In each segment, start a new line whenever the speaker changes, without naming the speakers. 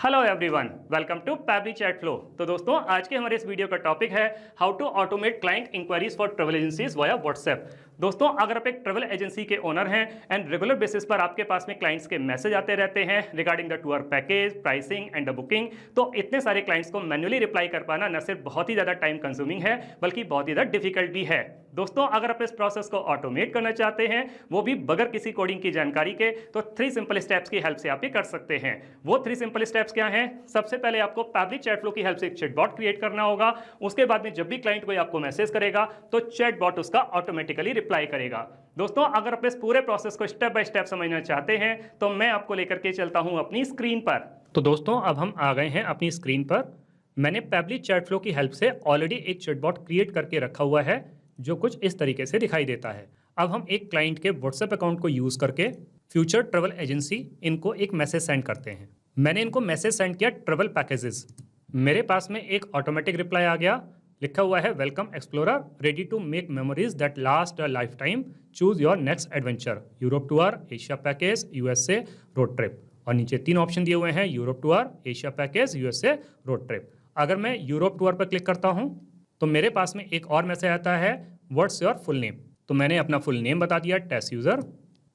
Hello everyone, welcome to Pabbly chat flow. तो दोस्तों, आज के हमारे इस वीडियो का टॉपिक है how to automate client inquiries for travel agencies via WhatsApp. दोस्तों, अगर आप एक ट्रैवल एजेंसी के ओनर हैं एंड रेगुलर बेसिस पर आपके पास में क्लाइंट्स के मैसेज आते रहते हैं regarding the tour package, pricing and the booking, तो इतने सारे क्लाइंट्स को मैन्युअली रिप्लाई कर पाना न सिर्फ बहुत ही ज़्यादा टाइम कंज्यूमिंग है बल्कि बहुत ही ज़्यादा डिफिकल्ट भी है। दोस्तों, अगर आप इस प्रोसेस को ऑटोमेट करना चाहते हैं, वो भी बगैर किसी कोडिंग की जानकारी के, तो 3 सिंपल स्टेप्स की हेल्प से आप ये कर सकते हैं। वो 3 सिंपल स्टेप्स क्या हैं? सबसे पहले आपको पैबली चैट फ्लो की हेल्प से एक चैटबॉट क्रिएट करना होगा। उसके बाद में जब भी क्लाइंट कोई आपको मैसेज करेगा तो चैटबॉट उसका ऑटोमेटिकली रिप्लाई करेगा। दोस्तों, अगर आप इस पूरे प्रोसेस को स्टेप बाय स्टेप समझना चाहते हैं तो मैं आपको लेकर के चलता हूं अपनी स्क्रीन पर। तो दोस्तों, अब हम आ गए हैं अपनी स्क्रीन पर। मैंने पैबली चैट फ्लो की हेल्प से ऑलरेडी एक चैटबॉट क्रिएट करके रखा हुआ है जो कुछ इस तरीके से दिखाई देता है। अब हम एक क्लाइंट के व्हाट्सएप अकाउंट को यूज करके फ्यूचर ट्रैवल एजेंसी इनको एक मैसेज सेंड करते हैं। मैंने इनको मैसेज सेंड किया ट्रैवल पैकेजेस। मेरे पास में एक ऑटोमेटिक रिप्लाई आ गया, लिखा हुआ है welcome explorer, ready to make memories that last a lifetime, choose your next adventure, Europe tour, Asia package, USA road trip. और नीचे 3 ऑप्शन दिए हुए हैं, Europe tour, Asia package, USA road trip. अगर मैं यूरोप टूर पर click करता हूं तो मेरे पास में एक और मैसेज आता है, व्हाट्स योर फुल नेम। तो मैंने अपना फुल नेम बता दिया, टेस्ट यूजर।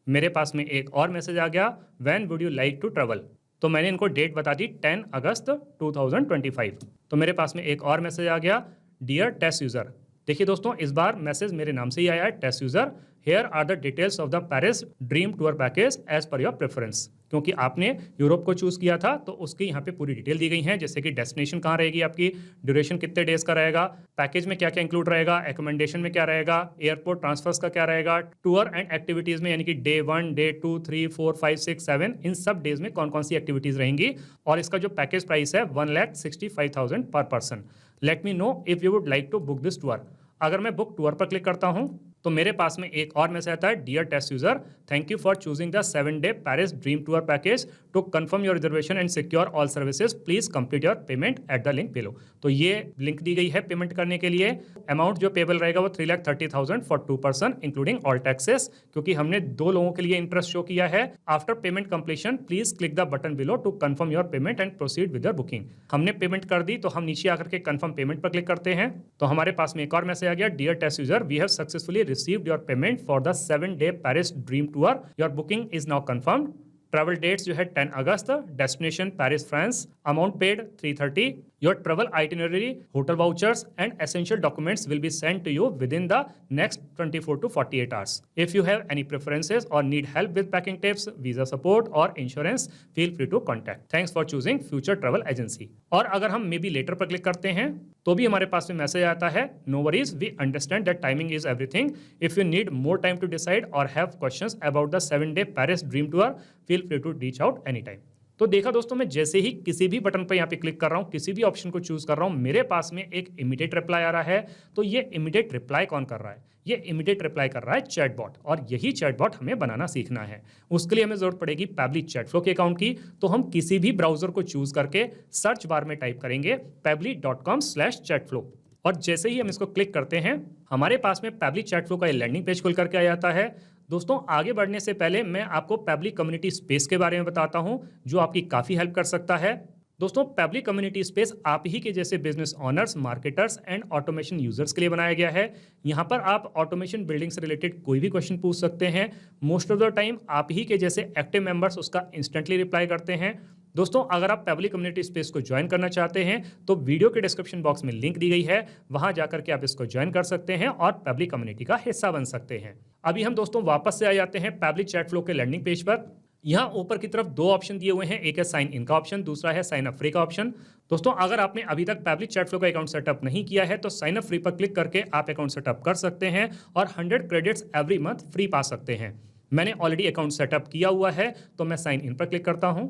मेरे पास में एक और मैसेज आ गया, when would you like to travel. तो मैंने इनको डेट बता दी 10 अगस्त 2025। तो मेरे पास में एक और मैसेज आ गया, डियर टेस्ट यूजर। देखिए दोस्तों, इस बार मैसेज मेरे नाम से ही आया है, test user. Here are the details of the Paris dream tour package as per your preference. क्योंकि आपने यूरोप को चूज किया था तो उसकी यहाँ पे पूरी डिटेल दी गई है, जैसे कि डेस्टिनेशन कहाँ रहेगी आपकी, ड्यूरेशन कितने डेज का रहेगा, पैकेज में क्या क्या इंक्लूड रहेगा, एकोमोडेशन में क्या रहेगा, एयरपोर्ट ट्रांसफर्स का क्या रहेगा, टूर एंड एक्टिविटीज में यानी कि डे 1, डे 2, 3, 4, 5, 6, 7 इन सब डेज में कौन कौन सी एक्टिविटीज रहेंगी। और इसका जो पैकेज प्राइस है 1,65,000 per person. Let me know if you would like to book this tour. अगर मैं बुक टूर पर क्लिक करता हूं तो मेरे पास में एक और मैसेज आता है, dear test user, thank you for choosing the 7-day Paris dream tour package, to confirm your reservation and secure all services please complete your payment at the link below. तो ये लिंक दी गई है payment करने के लिए। Amount जो payable रहेगा वो 3,30,000 for 2 person including all taxes, क्योंकि हमने 2 लोगों के लिए इंटरेस्ट शो किया है। After payment completion please click the button below to confirm your payment and proceed with your booking. हमने पेमेंट कर दी तो हम नीचे आकर के कंफर्म पेमेंट पर क्लिक करते हैं तो हमारे पास में एक और मैसेज आ गया, dear test user, we have successfully received your payment for the 7-day Paris Dream Tour. Your booking is now confirmed. Travel dates जो है 10 अगस्त, destination Paris France, amount paid 330। Your travel itinerary, hotel vouchers and essential documents will be sent to you within the next 24 to 48 hours. If you have any preferences or need help with packing tips, visa support or insurance, feel free to contact. Thanks for choosing Future Travel Agency. और अगर हम may be letter पर click करते हैं तो भी हमारे पास में मैसेज आता है, no worries, we understand that timing is everything, if you need more time to decide or have questions about the 7-day Paris dream Tour, feel free to reach out any time. तो देखा दोस्तों, मैं जैसे ही किसी भी button पर यहाँ पे क्लिक कर रहा हूँ, किसी भी ऑप्शन को चूज कर रहा हूँ, मेरे पास में एक इमीडिएट रिप्लाई आ रहा है। तो ये इमीडिएट रिप्लाई कौन कर रहा है? ये इमीडिएट रिप्लाई कर रहा है चैटबॉट। और यही चैटबॉट हमें बनाना सीखना है। उसके लिए हमें जरूरत पड़ेगी पैबली चैट फ्लो के अकाउंट की। तो हम किसी भी ब्राउजर को चूज करके सर्च बार में टाइप करेंगे pebly.com/chatflow। और जैसे ही हम इसको क्लिक करते हैं, हमारे पास में पैबली चैट फ्लो का लैंडिंग पेज खुल करके आ जाता है। दोस्तों, आगे बढ़ने से पहले मैं आपको पैबली कम्युनिटी स्पेस के बारे में बताता हूं, जो आपकी काफ़ी हेल्प कर सकता है। दोस्तों, पैबली कम्युनिटी स्पेस आप ही के जैसे business honours, marketers and automation users के लिए बनाया गया है। यहाँ पर आप ऑटोमेशन बिल्डिंग से रिलेटेड कोई भी क्वेश्चन पूछ सकते हैं। मोस्ट ऑफ द टाइम आप ही के जैसे एक्टिव मेंबर्स उसका इंस्टेंटली रिप्लाई करते हैं। दोस्तों, अगर आप पैबली कम्युनिटी स्पेस को ज्वाइन करना चाहते हैं तो वीडियो के डिस्क्रिप्शन बॉक्स में लिंक दी गई है, वहां जाकर के आप इसको ज्वाइन कर सकते हैं और पैबली कम्युनिटी का हिस्सा बन सकते हैं। अभी हम दोस्तों वापस से आ जाते हैं पैबली चैट फ्लो के लैंडिंग पेज पर। यहाँ ऊपर की तरफ 2 ऑप्शन दिए हुए हैं, एक है साइन इन का ऑप्शन, दूसरा है साइन अप फ्री का ऑप्शन। दोस्तों, अगर आपने अभी तक पैबली चैट फ्लो का अकाउंट सेटअप नहीं किया है तो साइन अप फ्री पर क्लिक करके आप अकाउंट सेटअप कर सकते हैं और 100 क्रेडिट्स एवरी मंथ फ्री पा सकते हैं। मैंने ऑलरेडी अकाउंट सेटअप किया हुआ है तो मैं साइन इन पर क्लिक करता हूँ।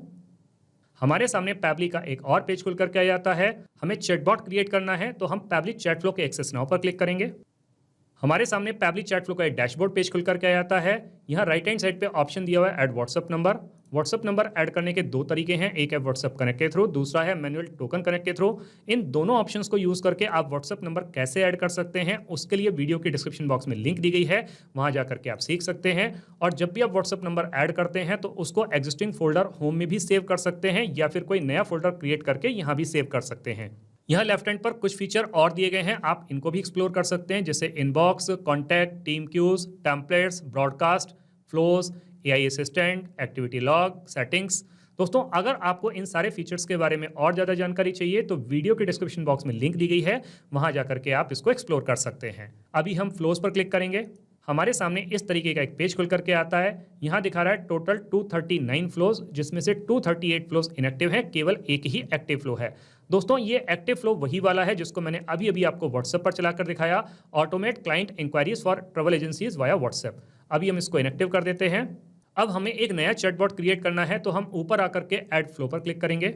हमारे सामने पैबली का एक और पेज खुल करके आ जाता है। हमें चैटबॉट क्रिएट करना है तो हम पैबली चैट फ्लो के एक्सेस नाउ पर क्लिक करेंगे। हमारे सामने पैबली चैट फ्लो का एक डैशबोर्ड पेज खुल करके आ जाता है। यहाँ राइट हैंड साइड पे ऑप्शन दिया हुआ है add WhatsApp number. WhatsApp number add करने के दो तरीके हैं, एक है व्हाट्सएप कनेक्ट के थ्रू, दूसरा है मैनुअल टोकन कनेक्ट के थ्रू। इन दोनों ऑप्शंस को यूज करके आप व्हाट्सएप नंबर कैसे ऐड कर सकते हैं उसके लिए वीडियो के डिस्क्रिप्शन बॉक्स में लिंक दी गई है, वहां जाकर के आप सीख सकते हैं। और जब भी आप व्हाट्सएप नंबर ऐड करते हैं तो उसको एग्जिस्टिंग फोल्डर होम में भी सेव कर सकते हैं या फिर कोई नया फोल्डर क्रिएट करके यहां भी सेव कर सकते हैं। यहाँ लेफ्ट हैंड पर कुछ फीचर और दिए गए हैं, आप इनको भी एक्सप्लोर कर सकते हैं, जैसे inbox, contact, team queues, templates, broadcast, flows, AI assistant, activity log, settings. दोस्तों अगर आपको इन सारे फीचर्स के बारे में और ज़्यादा जानकारी चाहिए तो वीडियो के डिस्क्रिप्शन बॉक्स में लिंक दी गई है, वहां जाकर के आप इसको एक्सप्लोर कर सकते हैं। अभी हम फ्लोज पर क्लिक करेंगे, हमारे सामने इस तरीके का एक पेज खुल करके आता है। यहाँ दिखा रहा है टोटल 239 फ्लोज, जिसमें से 238 फ्लोज इनएक्टिव है, केवल एक ही एक्टिव फ्लो है। दोस्तों ये एक्टिव फ्लो वही वाला है जिसको मैंने अभी अभी आपको व्हाट्सएप पर चलाकर दिखाया, automate client inquiries for travel agencies via WhatsApp. अभी हम इसको इनएक्टिव कर देते हैं। अब हमें एक नया चैटबॉट क्रिएट करना है, तो हम ऊपर आकर के ऐड फ्लो पर क्लिक करेंगे।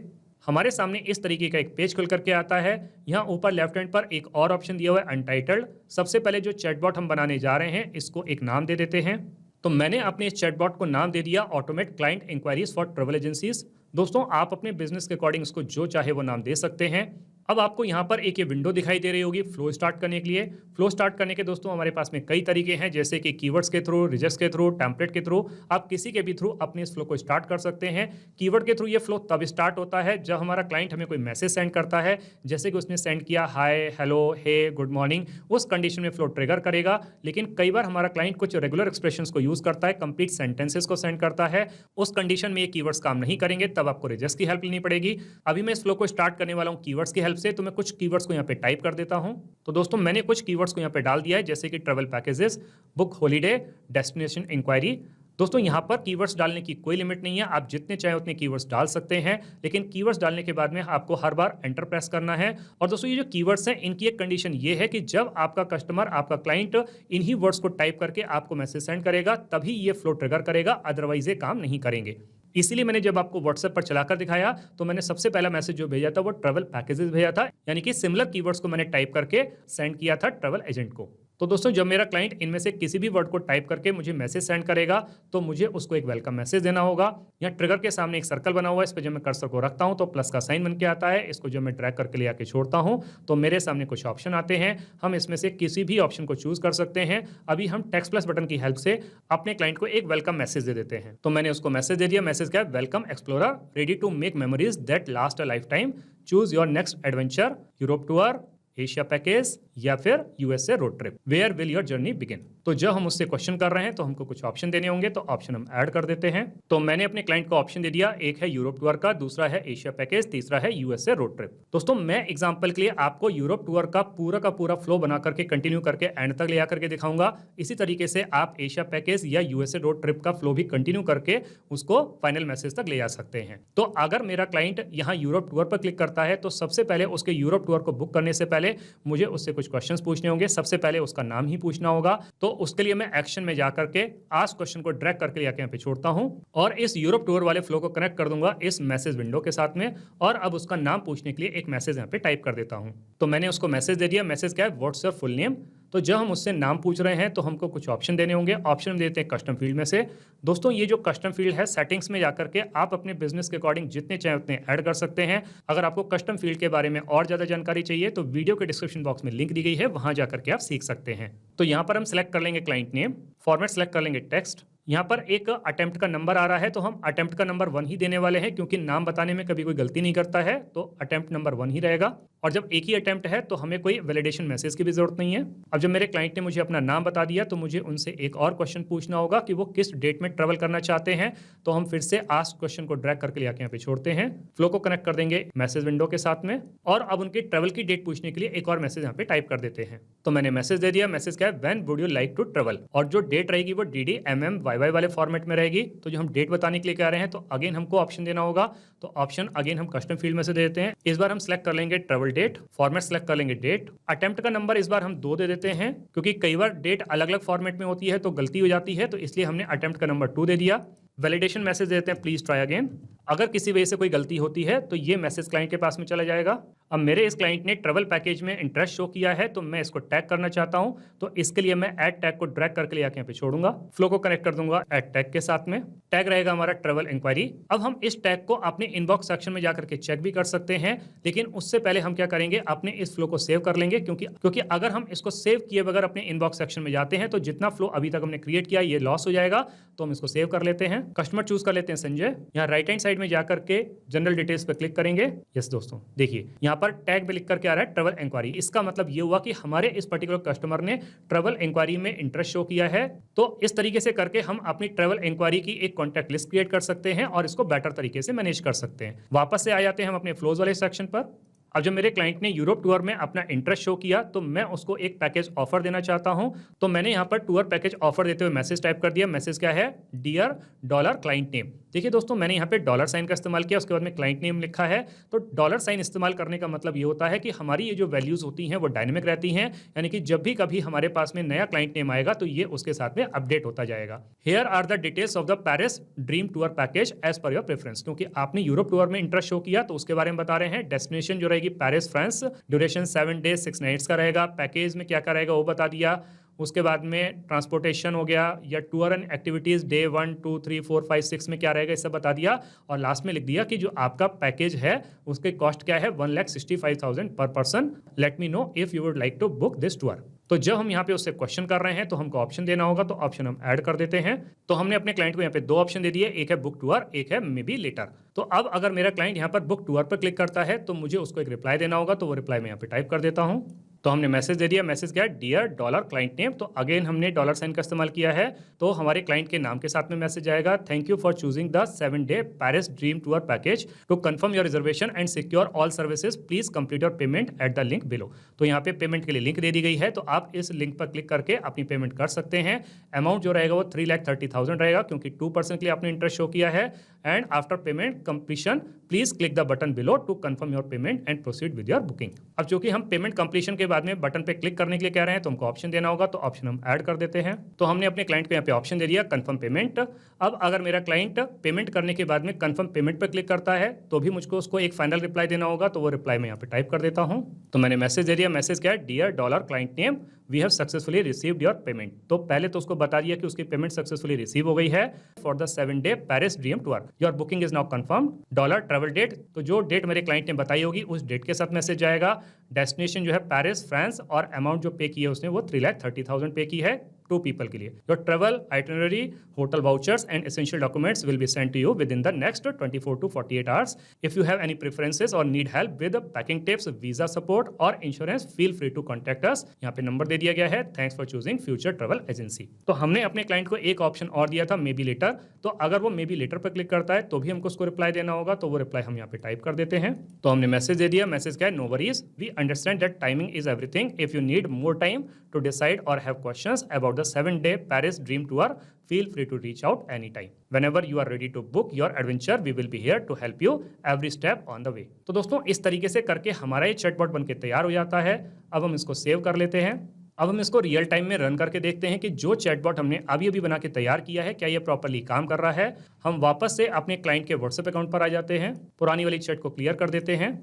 हमारे सामने इस तरीके का एक पेज खुल करके आता है। यहाँ ऊपर लेफ्ट हैंड पर एक और ऑप्शन दिया हुआ है अनटाइटल्ड। सबसे पहले जो चैटबॉट हम बनाने जा रहे हैं इसको एक नाम दे देते हैं। तो मैंने अपने इस चैटबॉट को नाम दे दिया automate client inquiries for travel agencies. दोस्तों आप अपने बिजनेस के अकॉर्डिंग इसको जो चाहे वो नाम दे सकते हैं। अब आपको यहाँ पर एक ये विंडो दिखाई दे रही होगी फ्लो स्टार्ट करने के लिए। फ्लो स्टार्ट करने के दोस्तों हमारे पास में कई तरीके हैं, जैसे कि कीवर्ड्स के थ्रू, रिजल्ट्स के थ्रू, टेम्पलेट के थ्रू, आप किसी के भी थ्रू अपने इस फ्लो को स्टार्ट कर सकते हैं। कीवर्ड के थ्रू ये फ्लो तब स्टार्ट होता है जब हमारा क्लाइंट हमें कोई मैसेज सेंड करता है, जैसे कि उसने सेंड किया हाय, हेलो, हे, गुड मॉर्निंग, उस कंडीशन में फ्लो ट्रिगर करेगा। लेकिन कई बार हमारा क्लाइंट कुछ रेगुलर एक्सप्रेशंस को यूज करता है, कंप्लीट सेंटेंसेस को सेंड करता है, उस कंडीशन में ये कीवर्ड्स काम नहीं करेंगे, तब आपको रिजल्ट्स की हेल्प लेनी पड़ेगी। अभी मैं इस फ्लो को स्टार्ट करने वाला हूँ कीवर्ड्स की हेल्प से, तो मैं कुछ कीवर्ड्स को यहाँ पे टाइप कर देता हूं। तो दोस्तों मैंने कुछ कीवर्ड्स को यहाँ पे डाल दिया है, जैसे कि travel packages, book holiday, destination inquiry. दोस्तों यहाँ पर कीवर्ड्स डालने की कोई लिमिट नहीं है, आप जितने चाहे उतने कीवर्ड्स डाल सकते हैं, लेकिन कीवर्ड्स डालने के बाद में आपको हर बार एंटर प्रेस करना है। और दोस्तों ये जो कीवर्ड्स हैं इनकी एक कंडीशन ये है कि जब आपका कस्टमर, आपका क्लाइंट इन्हीं वर्ड्स को टाइप करके आपको मैसेज सेंड करेगा तभी ये फ्लो ट्रिगर करेगा, अदरवाइज ये काम नहीं करेंगे। इसीलिए मैंने जब आपको व्हाट्सएप पर चलाकर दिखाया तो मैंने सबसे पहला मैसेज जो भेजा था वो ट्रैवल पैकेजेस भेजा था, यानी कि सिमिलर कीवर्ड्स को मैंने टाइप करके सेंड किया था ट्रैवल एजेंट को। तो दोस्तों जब मेरा क्लाइंट इनमें से किसी भी वर्ड को टाइप करके मुझे मैसेज सेंड करेगा तो मुझे उसको एक वेलकम मैसेज देना होगा। यहाँ ट्रिगर के सामने एक सर्कल बना हुआ है, इस पर जब मैं कर्सर को रखता हूँ तो प्लस का साइन बन के आता है। इसको जब मैं ड्रैग करके ले आके छोड़ता हूँ तो मेरे सामने कुछ ऑप्शन आते हैं, हम इसमें से किसी भी ऑप्शन को चूज कर सकते हैं। अभी हम टेक्स्ट प्लस बटन की हेल्प से अपने क्लाइंट को एक वेलकम मैसेज दे देते हैं। तो मैंने उसको मैसेज दे दिया, मैसेज क्या है, welcome explorer, ready to make memories that last a lifetime, choose your next adventure, Europe tour, Asia package या फिर USA road trip, where will your journey begin. तो जब हम उससे क्वेश्चन कर रहे हैं तो हमको कुछ ऑप्शन देने होंगे, तो ऑप्शन हम ऐड कर देते हैं। तो मैंने अपने क्लाइंट को ऑप्शन दे दिया, एक है यूरोप टूर का, दूसरा है एशिया पैकेज, तीसरा है यूएसए रोड ट्रिप। दोस्तों मैं एग्जांपल के लिए आपको यूरोप टूर का पूरा फ्लो बना करके कंटिन्यू करके एंड तक ले आकर के दिखाऊंगा। इसी तरीके से आप एशिया पैकेज या यूएसए रोड ट्रिप का फ्लो भी कंटिन्यू करके उसको फाइनल मैसेज तक ले जा सकते हैं। तो अगर मेरा क्लाइंट यहाँ यूरोप टूर पर क्लिक करता है तो सबसे पहले उसके यूरोप टूर को बुक करने से पहले मुझे उससे कुछ क्वेश्चंस पूछने होंगे। सबसे पहले उसका नाम ही पूछना होगा, तो उसके लिए मैं एक्शन में जाकर के आस्क क्वेश्चन को ड्रैग करके यहाँ पे छोड़ता हूं और इस यूरोप टूर वाले फ्लो को कनेक्ट कर दूंगा इस मैसेज विंडो के साथ में। और अब उसका नाम पूछने के लिए एक मैसेज यहाँ पे टाइप कर देता हूं। तो मैंने उसको मैसेज दे दिया, मैसेज क्या है, व्हाट्स योर फुल नेम। तो जब हम उससे नाम पूछ रहे हैं तो हमको कुछ ऑप्शन देने होंगे, ऑप्शन देते हैं कस्टम फील्ड में से। दोस्तों ये जो कस्टम फील्ड है, सेटिंग्स में जाकर के आप अपने बिजनेस के अकॉर्डिंग जितने चाहे उतने ऐड कर सकते हैं। अगर आपको कस्टम फील्ड के बारे में और ज्यादा जानकारी चाहिए तो वीडियो के डिस्क्रिप्शन बॉक्स में लिंक दी गई है, वहां जाकर के आप सीख सकते हैं। तो यहाँ पर हम सिलेक्ट कर लेंगे क्लाइंट नेम, फॉर्मेट सेलेक्ट कर लेंगे टेक्स्ट। यहाँ पर एक अटेम्प्ट का नंबर आ रहा है तो हम अटेम्प्ट का नंबर 1 ही देने वाले हैं, क्योंकि नाम बताने में कभी कोई गलती नहीं करता है, तो अटेम्प्ट नंबर 1 ही रहेगा। और जब एक ही अटेम्प्ट है तो हमें कोई वैलिडेशन मैसेज की भी जरूरत नहीं है। अब जब मेरे क्लाइंट ने मुझे अपना नाम बता दिया तो मुझे उनसे एक और क्वेश्चन पूछना होगा कि वो किस डेट में ट्रेवल करना चाहते हैं। तो हम फिर से आस्क क्वेश्चन को ड्रैग करके यहाँ पे छोड़ते हैं, फ्लो को कनेक्ट कर देंगे मैसेज विंडो के साथ में, और अब उनकी ट्रेवल की डेट पूछने के लिए एक और मैसेज यहाँ पे टाइप कर देते हैं। तो मैंने मैसेज दे दिया, मैसेज क्या है, when would you like to travel, और जो डेट रहेगी वो DD MM YY वाले फॉर्मेट में रहेगी। तो जो हम डेट बताने के लिए कह रहे हैं तो अगेन हमको ऑप्शन देना होगा, तो ऑप्शन अगेन हम कस्टम फील्ड में से दे देते हैं। इस बार हम सेलेक्ट कर लेंगे ट्रेवल डेट, फॉर्मेट सेलेक्ट कर लेंगे डेट, अटेम्प्ट का नंबर इस बार हम 2 दे देते हैं, क्योंकि कई बार डेट अलग अलग फॉर्मेट में होती है तो गलती हो जाती है, तो इसलिए हमने अटेम्प्ट का नंबर 2 दे दिया। वैलिडेशन मैसेज देते हैं, प्लीज ट्राई अगेन। अगर किसी वजह से कोई गलती होती है तो ये मैसेज क्लाइंट के पास में चला जाएगा। अब मेरे इस क्लाइंट ने ट्रैवल पैकेज में इंटरेस्ट शो किया है, तो मैं इसको टैग करना चाहता हूं। तो इसके लिए मैं ऐड टैग को ड्रैग करके ले आके यहाँ पे छोड़ूंगा, फ्लो को कनेक्ट कर दूंगा ऐड टैग के साथ में। टैग रहेगा हमारा ट्रैवल इंक्वायरी। अब हम इस टैग को अपने इनबॉक्स सेक्शन में जाकर के चेक भी कर सकते हैं, लेकिन उससे पहले हम क्या करेंगे, अपने इस फ्लो को सेव कर लेंगे, क्योंकि अगर हम इसको सेव किए बगैर अपने इनबॉक्स सेक्शन में जाते हैं तो जितना फ्लो अभी तक हमने क्रिएट किया ये लॉस हो जाएगा। तो हम इसको सेव कर लेते हैं, कस्टमर चूज कर लेते हैं संजय। यहाँ राइट हैंड साइड में जाकर के जनरल डिटेल्स पे क्लिक करेंगे। यस दोस्तों, देखिए यहाँ पर टैग पे लिख करके आ रहा है ट्रैवल इंक्वायरी। इसका मतलब ये हुआ कि हमारे इस पर्टिकुलर कस्टमर ने ट्रैवल इंक्वायरी में इंटरेस्ट शो किया है। तो इस तरीके से करके हम अपनी ट्रैवल इंक्वायरी की एक कॉन्टैक्ट लिस्ट क्रिएट कर सकते हैं और इसको बेटर तरीके से मैनेज कर सकते हैं। वापस से आ जाते हैं हम अपने फ्लोज वाले सेक्शन पर। अब जब मेरे क्लाइंट ने यूरोप टूर में अपना इंटरेस्ट शो किया तो मैं उसको एक पैकेज ऑफर देना चाहता हूं। तो मैंने यहां पर टूर पैकेज ऑफर देते हुए मैसेज टाइप कर दिया। मैसेज क्या है, डियर डॉलर क्लाइंट नेम। देखिए दोस्तों, मैंने यहाँ पे डॉलर साइन का इस्तेमाल किया, उसके बाद में क्लाइंट नेम लिखा है। तो डॉलर साइन इस्तेमाल करने का मतलब ये होता है कि हमारी ये जो वैल्यूज होती हैं वो डायनेमिक रहती हैं, यानी कि जब भी कभी हमारे पास में नया क्लाइंट नेम आएगा तो ये उसके साथ में अपडेट होता जाएगा। Here are the details of the Paris dream tour package as per your preference. क्योंकि आपने यूरोप टूर में इंटरेस्ट शो किया तो उसके बारे में बता रहे हैं। डेस्टिनेशन जो रहेगी Paris France, duration 7 days 6 nights का रहेगा। पैकेज में क्या क्या रहेगा वो बता दिया। उसके बाद में ट्रांसपोर्टेशन हो गया, या टूर एंड एक्टिविटीज़ डे 1 2 3 4 5 6 में क्या रहेगा, इससे बता दिया। और लास्ट में लिख दिया कि जो आपका पैकेज है उसके कॉस्ट क्या है, 1,65,000 per person. Let me know if you would like to book this tour. तो जब हम यहाँ पे उससे क्वेश्चन कर रहे हैं तो हमको ऑप्शन देना होगा, तो ऑप्शन हम ऐड कर देते हैं। तो हमने अपने क्लाइंट को यहाँ पे 2 ऑप्शन दे दिए, एक है बुक टूर, एक है मे बी लेटर। तो अब अगर मेरा क्लाइंट यहाँ पर बुक टूर पर क्लिक करता है तो मुझे उसको एक रिप्लाई देना होगा। तो वो रिप्लाई मैं यहाँ पे टाइप कर देता हूँ। तो हमने मैसेज दे दिया। मैसेज क्या है, डियर डॉलर क्लाइंट नेम। तो अगेन हमने डॉलर साइन का इस्तेमाल किया है, तो हमारे क्लाइंट के नाम के साथ में मैसेज आएगा। Thank you for choosing the 7-day Paris dream tour package. To confirm your reservation and secure all services please complete your payment at the link below. तो यहाँ पे पेमेंट के लिए लिंक दे दी गई है, तो आप इस लिंक पर क्लिक करके अपनी पेमेंट कर सकते हैं। अमाउंट जो रहेगा वो 3,30,000 रहेगा, क्योंकि 2% के लिए आपने इंटरेस्ट शो किया है। And after payment completion please click the button below to confirm your payment and proceed with your booking. अब चूंकि हम पेमेंट कंप्लीशन के बाद में बटन पे क्लिक करने के लिए कह रहे हैं तो हमको ऑप्शन देना होगा, तो ऑप्शन हम ऐड कर देते हैं। तो हमने अपने क्लाइंट को यहाँ पे ऑप्शन दे दिया कंफर्म पेमेंट। अब अगर मेरा क्लाइंट पेमेंट करने के बाद में कंफर्म पेमेंट पर क्लिक करता है तो भी मुझको उसको एक फाइनल रिप्लाई देना होगा, तो वो रिप्लाई मैं यहाँ पे टाइप कर देता हूँ। तो मैंने मैसेज दे दिया। मैसेज क्या है, dear dollar client name we have successfully received your payment. तो पहले तो उसको बता दिया कि उसकी पेमेंट सक्सेसफुली रिसीव हो गई है for the 7-day Paris dream tour. Your booking is now confirm. Dollar travel date, तो जो डेट मेरे क्लाइंट ने बताई होगी उस डेट के साथ मैसेज जाएगा। डेस्टिनेशन जो है पेरिस फ्रांस, और अमाउंट जो पे की है उसने वो 3,30,000 पे की है 2 people के लिए। Your travel itinerary, hotel vouchers and essential documents will be sent to you within the next 24 to 48 hours। If you have any preferences or need help with packing tips, visa support or insurance, feel free to contact us. यहाँ पे number दे दिया गया है। Thanks for choosing Future Travel Agency. तो हमने अपने client को एक ऑप्शन और दिया था, मे बी लेटर। तो अगर वो मे बी लेटर पर क्लिक करता है तो भी हमको उसको रिप्लाई देना होगा, तो वो रिप्लाई हम यहाँ पे टाइप कर देते हैं। तो हमने मैसेज दे दिया। मैसेज क्या है, no worries, we understand that timing is everything. If you need more time to decide or have questions about the 7-day Paris Dream Tour, feel free to reach out anytime. Whenever you are ready to book your adventure, we will be here to help you every step on the way. तो दोस्तों इस तरीके से करके हमारा ये chatbot बनके तैयार हो जाता है। अब हम इसको सेव कर लेते हैं। अब हम इसको रियल टाइम में रन करके देखते हैं कि जो चैटबॉट हमने अभी अभी बना के तैयार किया है क्या ये प्रॉपर्ली काम कर रहा है। हम वापस से अपने क्लाइंट के व्हाट्सएप अकाउंट पर आ जाते हैं, पुरानी वाली चैट को क्लियर कर देते हैं,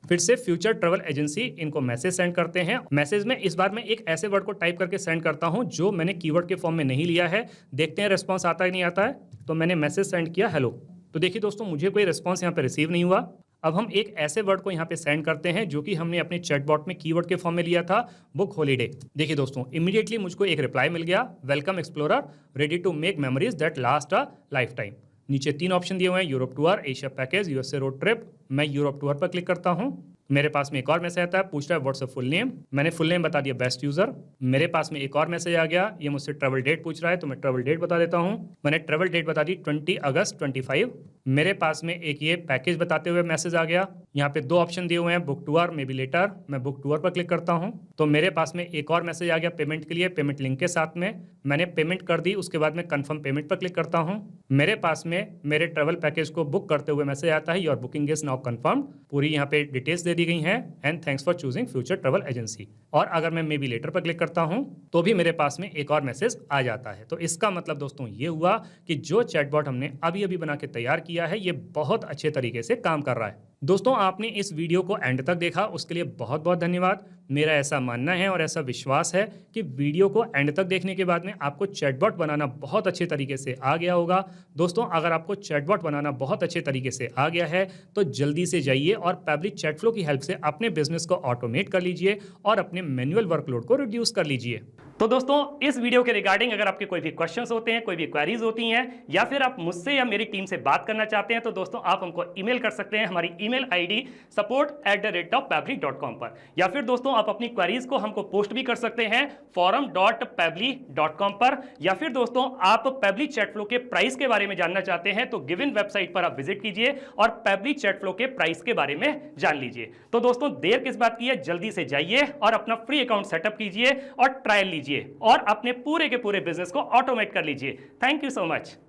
फिर से फ्यूचर ट्रैवल एजेंसी इनको मैसेज सेंड करते हैं। मैसेज में इस बार मैं एक ऐसे वर्ड को टाइप करके सेंड करता हूं जो मैंने कीवर्ड के फॉर्म में नहीं लिया है। देखते हैं रिस्पांस आता है नहीं आता है। तो मैंने मैसेज सेंड किया हेलो। तो देखिए दोस्तों मुझे कोई रिस्पांस यहाँ पे रिसीव नहीं हुआ। अब हम एक ऐसे वर्ड को यहाँ पे सेंड करते हैं जो कि हमने अपने चैटबॉट में कीवर्ड के फॉर्म में लिया था, बुक हॉलीडे। देखिए दोस्तों इमीडिएटली मुझको एक रिप्लाई मिल गया, welcome explorer, ready to make memories that last a lifetime. नीचे 3 ऑप्शन दिए हुए हैं, Europe tour, Asia package, USA road trip. मैं यूरोप टूर पर क्लिक करता हूँ। मेरे पास में एक और मैसेज आता है, पूछ रहा है व्हाट्स फुल नेम। मैंने फुल नेम बता दिया बेस्ट यूजर। मेरे पास में एक और मैसेज आ गया, ये मुझसे ट्रैवल डेट पूछ रहा है, तो मैं ट्रैवल डेट बता देता हूँ। मैंने ट्रैवल डेट बता दी 20 अगस्त 25। मेरे पास में एक ये पैकेज बताते हुए मैसेज आ गया। यहाँ पे 2 ऑप्शन दिए हुए हैं, book tour maybe later. मैं बुक टूर पर क्लिक करता हूँ तो मेरे पास में एक और मैसेज आ गया पेमेंट के लिए, पेमेंट लिंक के साथ में। मैंने पेमेंट कर दी, उसके बाद में कंफर्म पेमेंट पर क्लिक करता हूँ। मेरे पास में मेरे ट्रैवल पैकेज को बुक करते हुए मैसेज आता है, your booking is now confirm. पूरी यहाँ पे डिटेल्स दे दी गई हैं and thanks for choosing Future Travel agency. और अगर मैं मे बी लेटर पर क्लिक करता हूँ तो भी मेरे पास में एक और मैसेज आ जाता है। तो इसका मतलब दोस्तों ये हुआ कि जो चैटबॉट हमने अभी अभी बना के तैयार किया है ये बहुत अच्छे तरीके से काम कर रहा है। दोस्तों आपने इस वीडियो को एंड तक देखा उसके लिए बहुत बहुत धन्यवाद। मेरा ऐसा मानना है और ऐसा विश्वास है कि वीडियो को एंड तक देखने के बाद में आपको चैटबॉट बनाना बहुत अच्छे तरीके से आ गया होगा। दोस्तों अगर आपको चैटबॉट बनाना बहुत अच्छे तरीके से आ गया है तो जल्दी से जाइए और पैबली चैटफ्लो की हेल्प से अपने बिजनेस को ऑटोमेट कर लीजिए और अपने मैनुअल वर्कलोड को रिड्यूस कर लीजिए। तो दोस्तों इस वीडियो के रिगार्डिंग अगर आपके कोई भी क्वेश्चंस होते हैं, कोई भी क्वेरीज होती हैं या फिर आप मुझसे या मेरी टीम से बात करना चाहते हैं तो दोस्तों आप हमको ईमेल कर सकते हैं हमारी ईमेल आईडी support@pabbly.com पर, या फिर दोस्तों आप अपनी क्वेरीज को हमको पोस्ट भी कर सकते हैं forum.pabbly.com पर, या फिर दोस्तों आप पैबली चैटफ्लो के प्राइस के बारे में जानना चाहते हैं तो गिवन वेबसाइट पर आप विजिट कीजिए और पैबली चैटफ्लो के प्राइस के बारे में जान लीजिए। तो दोस्तों देर किस बात की है, जल्दी से जाइए और अपना फ्री अकाउंट सेटअप कीजिए और ट्रायल लीजिए और अपने पूरे के पूरे बिजनेस को ऑटोमेट कर लीजिए। Thank you so much.